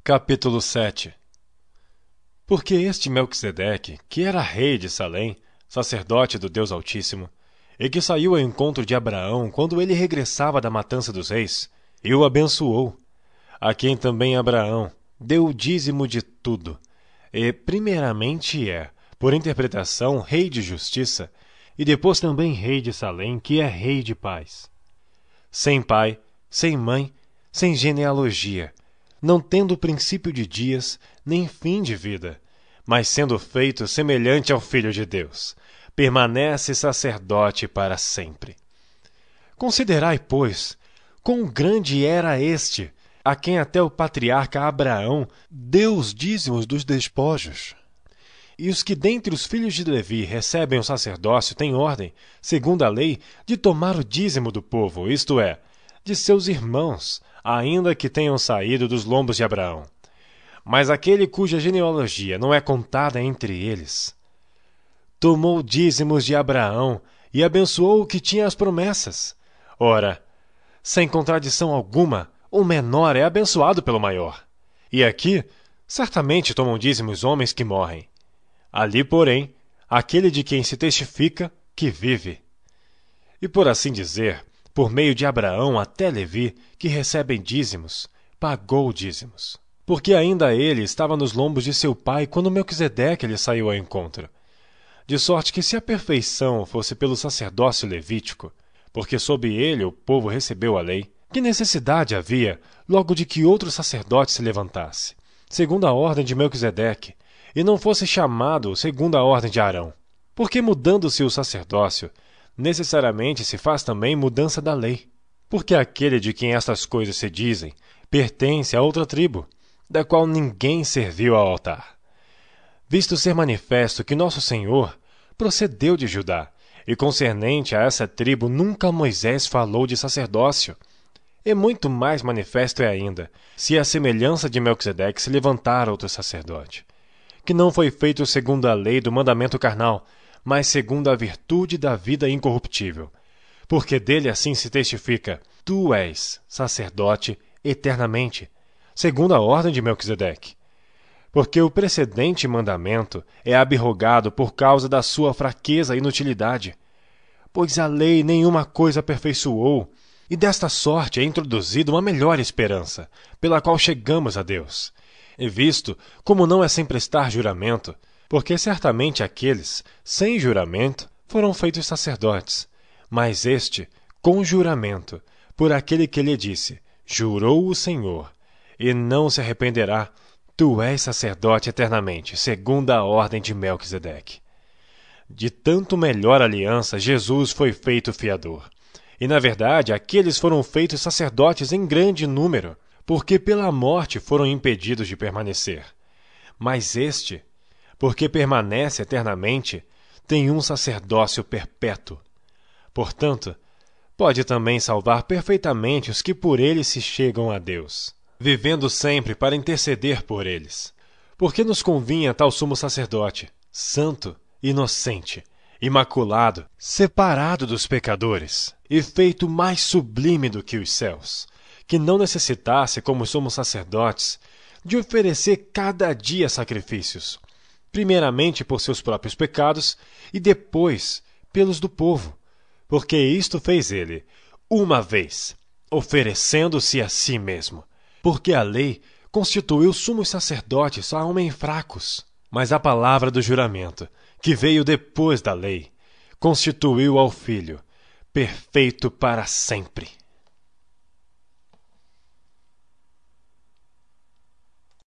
Capítulo 7. Porque este Melquisedeque, que era rei de Salém, sacerdote do Deus Altíssimo, e que saiu ao encontro de Abraão quando ele regressava da matança dos reis, e o abençoou, a quem também Abraão deu o dízimo de tudo, e primeiramente por interpretação, rei de justiça, e depois também rei de Salém, que é rei de paz. Sem pai, sem mãe, sem genealogia, não tendo princípio de dias, nem fim de vida, mas sendo feito semelhante ao Filho de Deus, permanece sacerdote para sempre. Considerai, pois, quão grande era este, a quem até o patriarca Abraão deu os dízimos dos despojos. E os que dentre os filhos de Levi recebem o sacerdócio têm ordem, segundo a lei, de tomar o dízimo do povo, isto é, de seus irmãos, ainda que tenham saído dos lombos de Abraão. Mas aquele cuja genealogia não é contada entre eles, tomou dízimos de Abraão e abençoou o que tinha as promessas. Ora, sem contradição alguma, o menor é abençoado pelo maior. E aqui, certamente tomam dízimos homens que morrem. Ali, porém, aquele de quem se testifica que vive. E por assim dizer, por meio de Abraão até Levi, que recebem dízimos, pagou dízimos. Porque ainda ele estava nos lombos de seu pai quando Melquisedeque lhe saiu ao encontro. De sorte que se a perfeição fosse pelo sacerdócio levítico, porque sob ele o povo recebeu a lei, que necessidade havia logo de que outro sacerdote se levantasse, segundo a ordem de Melquisedeque, e não fosse chamado segundo a ordem de Arão? Porque mudando-se o sacerdócio, necessariamente se faz também mudança da lei. Porque aquele de quem estas coisas se dizem pertence a outra tribo, da qual ninguém serviu ao altar. Visto ser manifesto que nosso Senhor procedeu de Judá, e concernente a essa tribo nunca Moisés falou de sacerdócio. E muito mais manifesto é ainda, se a semelhança de Melquisedeque se levantar outro sacerdote, que não foi feito segundo a lei do mandamento carnal, mas segundo a virtude da vida incorruptível. Porque dele assim se testifica: tu és sacerdote eternamente, segundo a ordem de Melquisedeque. Porque o precedente mandamento é abrogado por causa da sua fraqueza e inutilidade. Pois a lei nenhuma coisa aperfeiçoou, e desta sorte é introduzida uma melhor esperança, pela qual chegamos a Deus. E visto como não é sem prestar juramento, porque certamente aqueles, sem juramento, foram feitos sacerdotes, mas este, com juramento, por aquele que lhe disse: jurou o Senhor, e não se arrependerá, tu és sacerdote eternamente, segundo a ordem de Melquisedeque. De tanto melhor aliança, Jesus foi feito fiador. E, na verdade, aqueles foram feitos sacerdotes em grande número, porque pela morte foram impedidos de permanecer. Mas este, porque permanece eternamente, tem um sacerdócio perpétuo. Portanto, pode também salvar perfeitamente os que por ele se chegam a Deus, vivendo sempre para interceder por eles. Porque nos convinha tal sumo sacerdote, santo, inocente, imaculado, separado dos pecadores, e feito mais sublime do que os céus, que não necessitasse, como sumos sacerdotes, de oferecer cada dia sacrifícios, primeiramente por seus próprios pecados e depois pelos do povo, porque isto fez ele, uma vez, oferecendo-se a si mesmo. Porque a lei constituiu sumos sacerdotes a homens fracos, mas a palavra do juramento, que veio depois da lei, constituiu ao Filho, perfeito para sempre.